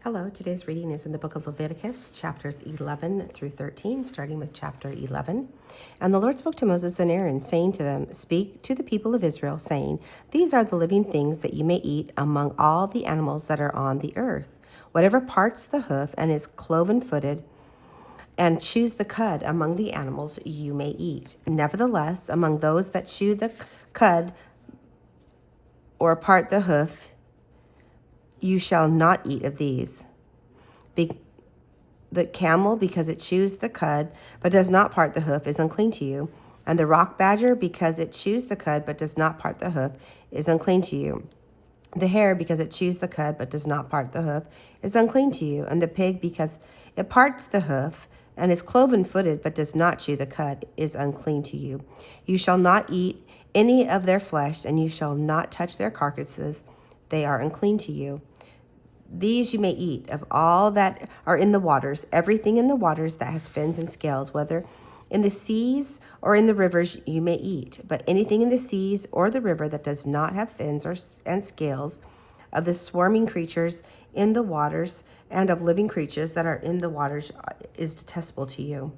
Hello, today's reading is in the book of Leviticus, chapters 11 through 13, starting with chapter 11. And the Lord spoke to Moses and Aaron, saying to them, "Speak to the people of Israel, saying, These are the living things that you may eat among all the animals that are on the earth. Whatever parts the hoof and is cloven-footed, and chews the cud among the animals you may eat. Nevertheless, among those that chew the cud or part the hoof, you shall not eat of these. The camel, because it chews the cud, but does not part the hoof, is unclean to you. And the rock badger, because it chews the cud, but does not part the hoof, is unclean to you. The hare, because it chews the cud, but does not part the hoof, is unclean to you. And the pig, because it parts the hoof, and is cloven-footed, but does not chew the cud, is unclean to you. You shall not eat any of their flesh, and you shall not touch their carcasses. They are unclean to you. These you may eat of all that are in the waters, everything in the waters that has fins and scales, whether in the seas or in the rivers you may eat. But anything in the seas or the river that does not have fins and scales, of the swarming creatures in the waters and of living creatures that are in the waters, is detestable to you.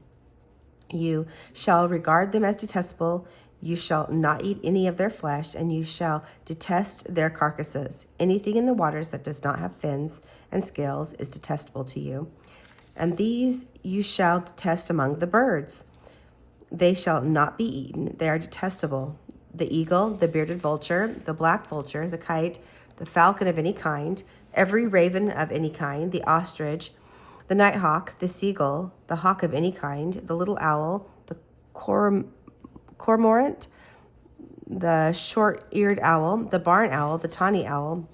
You shall regard them as detestable. You shall not eat any of their flesh, and you shall detest their carcasses. Anything in the waters that does not have fins and scales is detestable to you. And these you shall detest among the birds. They shall not be eaten. They are detestable. The eagle, the bearded vulture, the black vulture, the kite, the falcon of any kind, every raven of any kind, the ostrich, the nighthawk, the seagull, the hawk of any kind, the little owl, the cormorant, the short-eared owl, the barn owl, the tawny owl,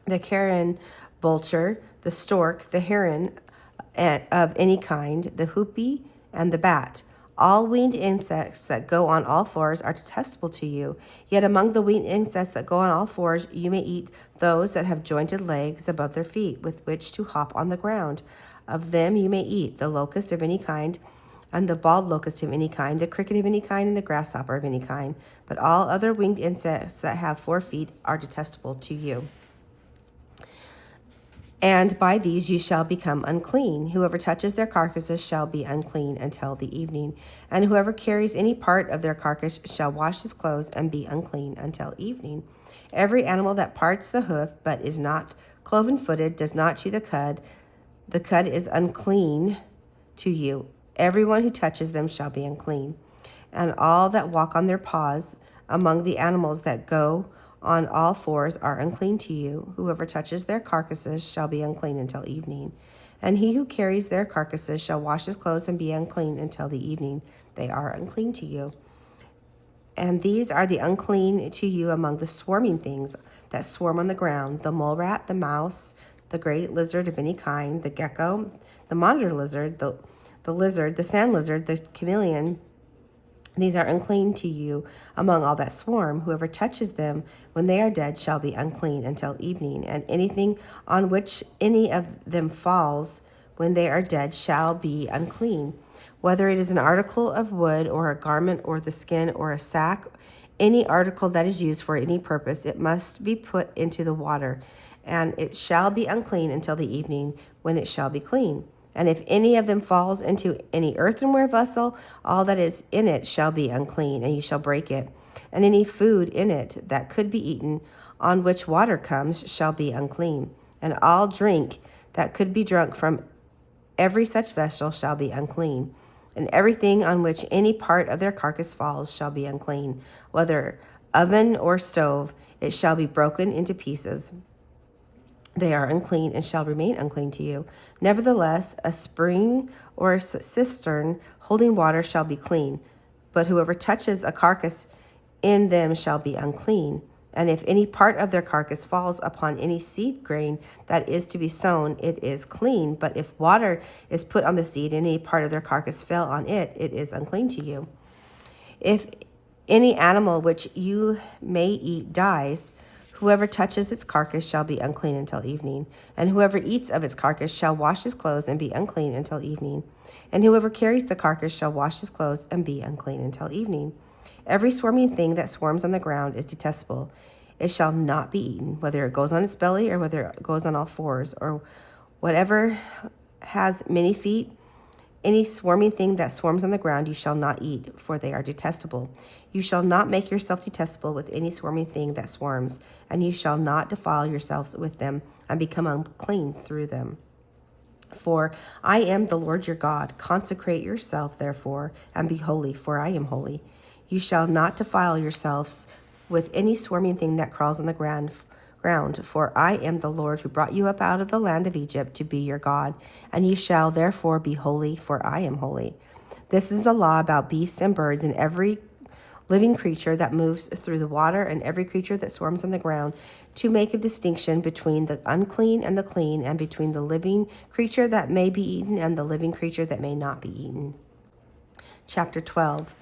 the carrion vulture, the stork, the heron of any kind, the hoopie, and the bat. All winged insects that go on all fours are detestable to you. Yet among the winged insects that go on all fours, you may eat those that have jointed legs above their feet, with which to hop on the ground. Of them you may eat the locust of any kind, and the bald locust of any kind, the cricket of any kind, and the grasshopper of any kind. But all other winged insects that have 4 feet are detestable to you. And by these you shall become unclean. Whoever touches their carcasses shall be unclean until the evening. And whoever carries any part of their carcass shall wash his clothes and be unclean until evening. Every animal that parts the hoof but is not cloven-footed does not chew the cud. The cud is unclean to you. Everyone who touches them shall be unclean. And all that walk on their paws among the animals that go on all fours are unclean to you. Whoever touches their carcasses shall be unclean until evening. And he who carries their carcasses shall wash his clothes and be unclean until the evening. They are unclean to you. And these are the unclean to you among the swarming things that swarm on the ground: the mole rat, the mouse, the great lizard of any kind, the gecko, the monitor lizard, the lizard, the sand lizard, the chameleon. These are unclean to you among all that swarm. Whoever touches them when they are dead shall be unclean until evening. And anything on which any of them falls when they are dead shall be unclean. Whether it is an article of wood or a garment or the skin or a sack, any article that is used for any purpose, it must be put into the water, and it shall be unclean until the evening, when it shall be clean. And if any of them falls into any earthenware vessel, all that is in it shall be unclean, and you shall break it. And any food in it that could be eaten, on which water comes, shall be unclean. And all drink that could be drunk from every such vessel shall be unclean. And everything on which any part of their carcass falls shall be unclean. Whether oven or stove, it shall be broken into pieces. They are unclean and shall remain unclean to you. Nevertheless, a spring or a cistern holding water shall be clean. But whoever touches a carcass in them shall be unclean. And if any part of their carcass falls upon any seed grain that is to be sown, it is clean. But if water is put on the seed and any part of their carcass fell on it, it is unclean to you. If any animal which you may eat dies, whoever touches its carcass shall be unclean until evening. And whoever eats of its carcass shall wash his clothes and be unclean until evening. And whoever carries the carcass shall wash his clothes and be unclean until evening. Every swarming thing that swarms on the ground is detestable. it shall not be eaten, whether it goes on its belly or whether it goes on all fours, or whatever has many feet. Any swarming thing that swarms on the ground you shall not eat, for they are detestable. You shall not make yourself detestable with any swarming thing that swarms, and you shall not defile yourselves with them and become unclean through them. For I am the Lord your God. Consecrate yourself, therefore, and be holy, for I am holy. You shall not defile yourselves with any swarming thing that crawls on the ground, for I am the Lord who brought you up out of the land of Egypt to be your God, and you shall therefore be holy, for I am holy. This is the law about beasts and birds and every living creature that moves through the water and every creature that swarms on the ground, to make a distinction between the unclean and the clean, and between the living creature that may be eaten and the living creature that may not be eaten. Chapter 12.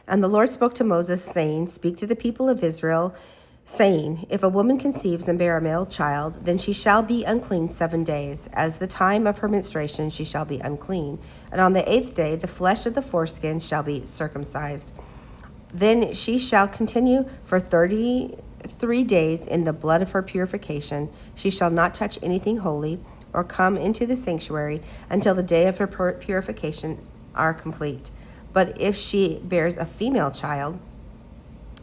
And the Lord spoke to Moses, saying, Speak to the people of Israel, saying, If a woman conceives and bear a male child, then she shall be unclean 7 days. As the time of her menstruation she shall be unclean. And on the 8th day the flesh of the foreskin shall be circumcised. Then she shall continue for 33 days in the blood of her purification. She shall not touch anything holy or come into the sanctuary until the day of her purification are complete. But if she bears a female child,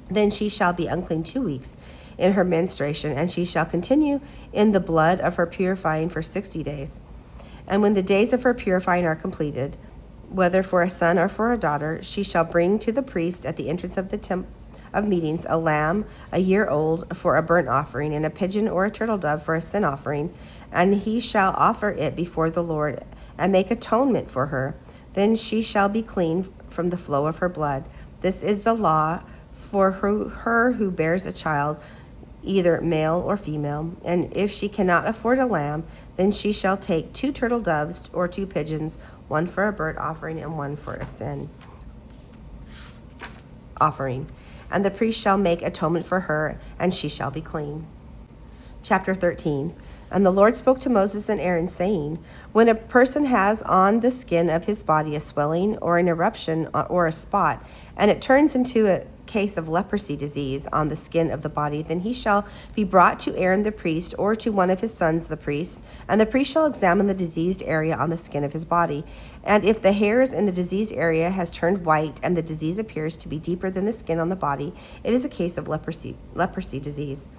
then she shall be unclean 2 weeks in her menstruation, and she shall continue in the blood of her purifying for 60 days. And when the days of her purifying are completed, whether for a son or for a daughter, she shall bring to the priest at the entrance of the tent of meetings a lamb a year old for a burnt offering, and a pigeon or a turtle dove for a sin offering, and he shall offer it before the Lord and make atonement for her. Then she shall be clean from the flow of her blood. This is the law for her who bears a child, either male or female. And if she cannot afford a lamb, then she shall take 2 turtle doves or 2 pigeons, one for a burnt offering and one for a sin offering. And the priest shall make atonement for her, and she shall be clean. Chapter 13. And the Lord spoke to Moses and Aaron, saying, When a person has on the skin of his body a swelling or an eruption or a spot, and it turns into a case of leprosy disease on the skin of the body, then he shall be brought to Aaron the priest, or to one of his sons the priests, and the priest shall examine the diseased area on the skin of his body. And if the hairs in the diseased area has turned white, and the disease appears to be deeper than the skin on the body, it is a case of leprosy disease.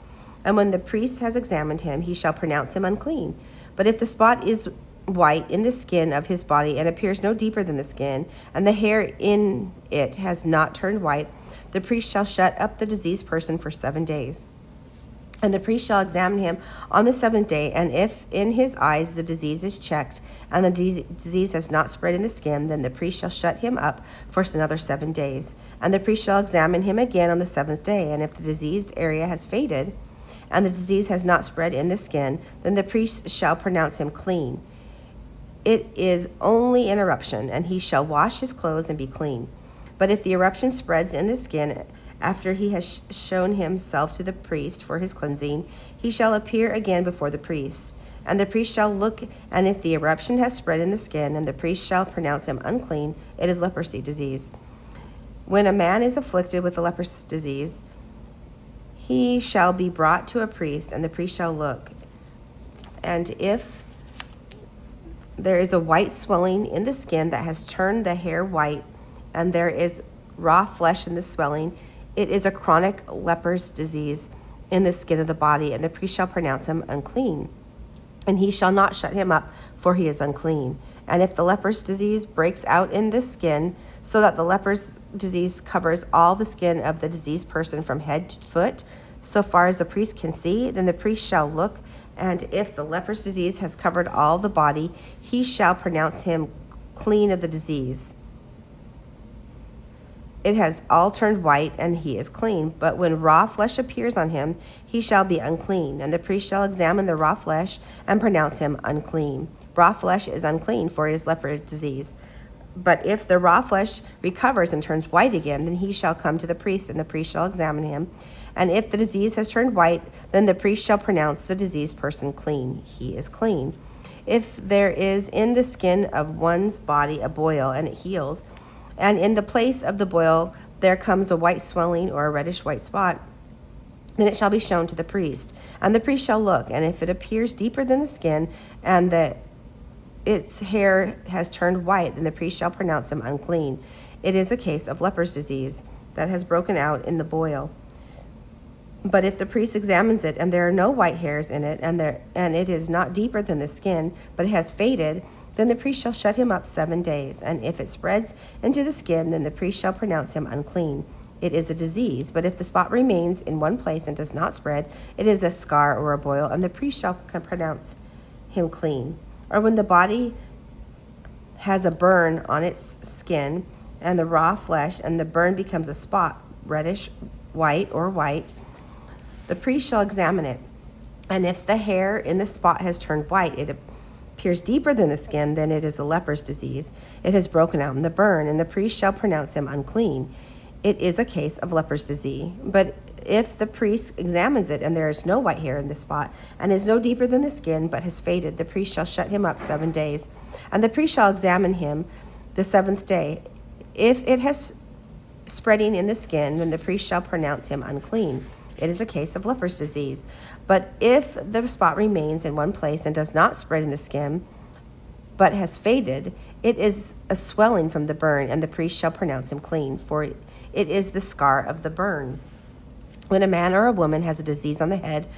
And when the priest has examined him, he shall pronounce him unclean. But if the spot is white in the skin of his body and appears no deeper than the skin, and the hair in it has not turned white, the priest shall shut up the diseased person for 7 days. And the priest shall examine him on the 7th day, and if in his eyes the disease is checked, and the disease has not spread in the skin, then the priest shall shut him up for another 7 days. And the priest shall examine him again on the 7th day, and if the diseased area has faded, and the disease has not spread in the skin, then the priest shall pronounce him clean. It is only an eruption, and he shall wash his clothes and be clean. But if the eruption spreads in the skin after he has shown himself to the priest for his cleansing, he shall appear again before the priest. And the priest shall look, and if the eruption has spread in the skin, and the priest shall pronounce him unclean, it is leprosy disease. When a man is afflicted with a leprosy disease, he shall be brought to a priest, and the priest shall look. And if there is a white swelling in the skin that has turned the hair white, and there is raw flesh in the swelling, it is a chronic leper's disease in the skin of the body, and the priest shall pronounce him unclean. And he shall not shut him up, for he is unclean. And if the leper's disease breaks out in the skin, so that the leper's disease covers all the skin of the diseased person from head to foot, so far as the priest can see, then the priest shall look, and if the leper's disease has covered all the body, he shall pronounce him clean of the disease. It has all turned white, and he is clean. But when raw flesh appears on him, he shall be unclean, and the priest shall examine the raw flesh and pronounce him unclean. Raw flesh is unclean, for it is leper disease. But if the raw flesh recovers and turns white again, then he shall come to the priest, and the priest shall examine him. And if the disease has turned white, then the priest shall pronounce the diseased person clean. He is clean. If there is in the skin of one's body a boil, and it heals, and in the place of the boil there comes a white swelling or a reddish white spot, then it shall be shown to the priest. And the priest shall look, and if it appears deeper than the skin, and its hair has turned white, then the priest shall pronounce him unclean. It is a case of leprous disease that has broken out in the boil. But if the priest examines it, and there are no white hairs in it, and it is not deeper than the skin, but it has faded, then the priest shall shut him up 7 days. And if it spreads into the skin, then the priest shall pronounce him unclean. It is a disease, but if the spot remains in one place and does not spread, it is a scar or a boil, and the priest shall pronounce him clean. Or when the body has a burn on its skin, and the raw flesh, and the burn becomes a spot, reddish, white, or white, the priest shall examine it. And if the hair in the spot has turned white, it appears deeper than the skin, then it is a leprous disease. It has broken out in the burn, and the priest shall pronounce him unclean. It is a case of leprous disease. But if the priest examines it, and there is no white hair in the spot, and is no deeper than the skin, but has faded, the priest shall shut him up 7 days. And the priest shall examine him the 7th day. If it has spreading in the skin, then the priest shall pronounce him unclean. It is a case of leprous disease. But if the spot remains in one place and does not spread in the skin, but has faded, it is a swelling from the burn, and the priest shall pronounce him clean, for it is the scar of the burn. When a man or a woman has a disease on the head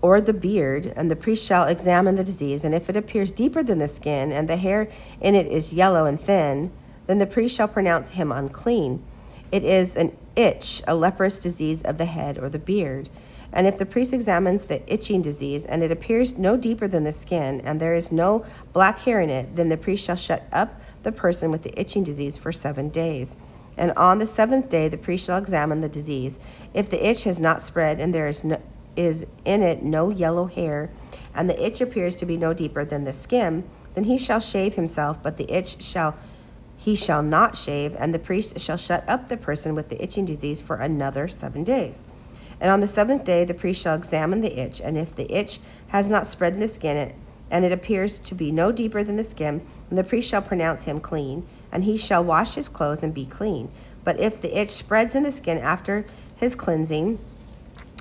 or the beard, and the priest shall examine the disease, and if it appears deeper than the skin, and the hair in it is yellow and thin, then the priest shall pronounce him unclean. It is an itch, a leprous disease of the head or the beard. And if the priest examines the itching disease, and it appears no deeper than the skin, and there is no black hair in it, then the priest shall shut up the person with the itching disease for 7 days. And on the 7th day the priest shall examine the disease. If the itch has not spread, and there is in it no yellow hair, and the itch appears to be no deeper than the skin, then he shall shave himself, but the itch he shall not shave, and the priest shall shut up the person with the itching disease for another 7 days. And on the 7th day the priest shall examine the itch, and if the itch has not spread in the skin, and it appears to be no deeper than the skin, then the priest shall pronounce him clean, and he shall wash his clothes and be clean. But if the itch spreads in the skin after his cleansing,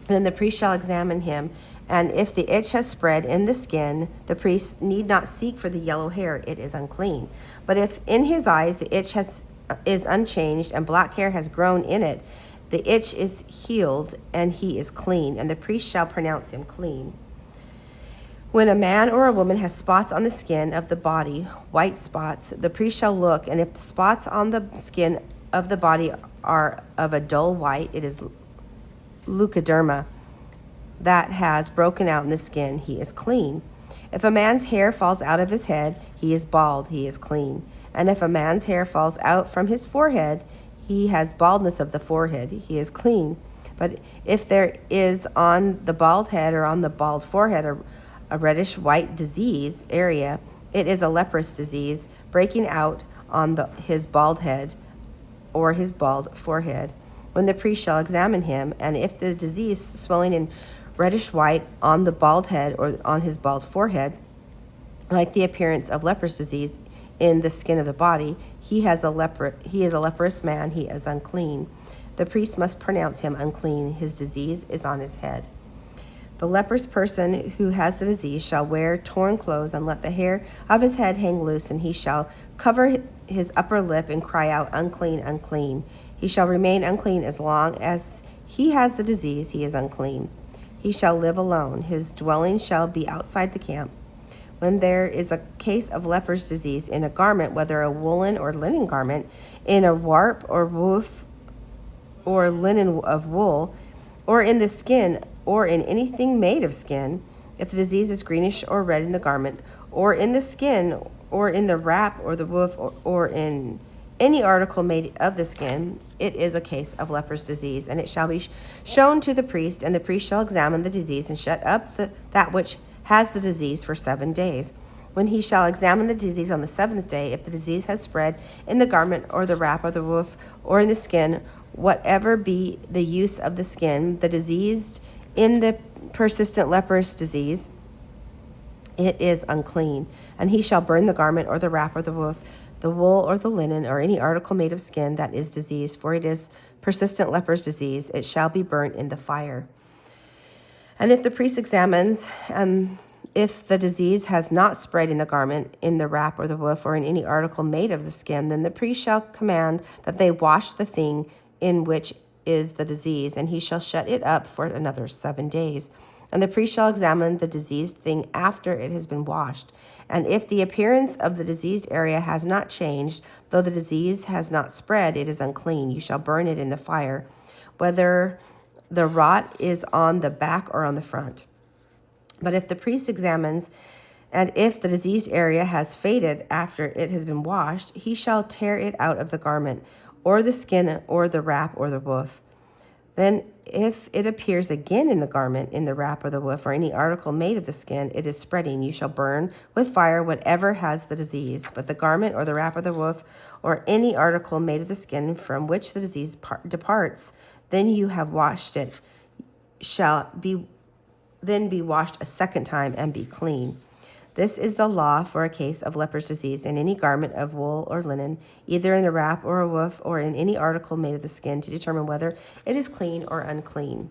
then the priest shall examine him, and if the itch has spread in the skin, the priest need not seek for the yellow hair, it is unclean. But if in his eyes the itch is unchanged, and black hair has grown in it, the itch is healed, and he is clean, and the priest shall pronounce him clean. When a man or a woman has spots on the skin of the body, white spots, the priest shall look, and if the spots on the skin of the body are of a dull white, it is leukoderma that has broken out in the skin, he is clean. If a man's hair falls out of his head, he is bald, he is clean. And if a man's hair falls out from his forehead, he has baldness of the forehead, he is clean. But if there is on the bald head or on the bald forehead a reddish white disease area, it is a leprous disease breaking out on his bald head or his bald forehead. When the priest shall examine him, and if the disease swelling in reddish white on the bald head or on his bald forehead, like the appearance of leprous disease in the skin of the body, he is a leprous man, he is unclean. The priest must pronounce him unclean, his disease is on his head. The leprous person who has the disease shall wear torn clothes, and let the hair of his head hang loose, and he shall cover his upper lip and cry out, unclean, unclean. He shall remain unclean as long as he has the disease, he is unclean. He shall live alone. His dwelling shall be outside the camp. When there is a case of leprous disease in a garment, whether a woolen or linen garment, in a warp or woof or linen of wool, or in the skin, or in anything made of skin, if the disease is greenish or red in the garment, or in the skin, or in the wrap or the woof, or in any article made of the skin, it is a case of leprous disease, and it shall be shown to the priest, and the priest shall examine the disease and shut up that which has the disease for 7 days. When he shall examine the disease on the 7th day, if the disease has spread in the garment or the wrap or the woof or in the skin, whatever be the use of the skin, the diseased in the persistent leprous disease, it is unclean. And he shall burn the garment or the wrap or the woof, the wool or the linen, or any article made of skin that is diseased, for it is persistent leprous disease. It shall be burnt in the fire. And if the priest examines, if the disease has not spread in the garment, in the wrap or the woof, or in any article made of the skin, then the priest shall command that they wash the thing in which is the disease, and he shall shut it up for another 7 days. And the priest shall examine the diseased thing after it has been washed. And if the appearance of the diseased area has not changed, though the disease has not spread, it is unclean. You shall burn it in the fire, whether the rot is on the back or on the front. But if the priest examines, and if the diseased area has faded after it has been washed, he shall tear it out of the garment, or the skin, or the wrap, or the woof. Then if it appears again in the garment, in the wrap, or the woof, or any article made of the skin, it is spreading. You shall burn with fire whatever has the disease. But the garment, or the wrap, or the woof, or any article made of the skin from which the disease departs, then you have washed it, shall be washed a second time and be clean. This is the law for a case of leprous disease in any garment of wool or linen, either in a wrap or a woof, or in any article made of the skin, to determine whether it is clean or unclean.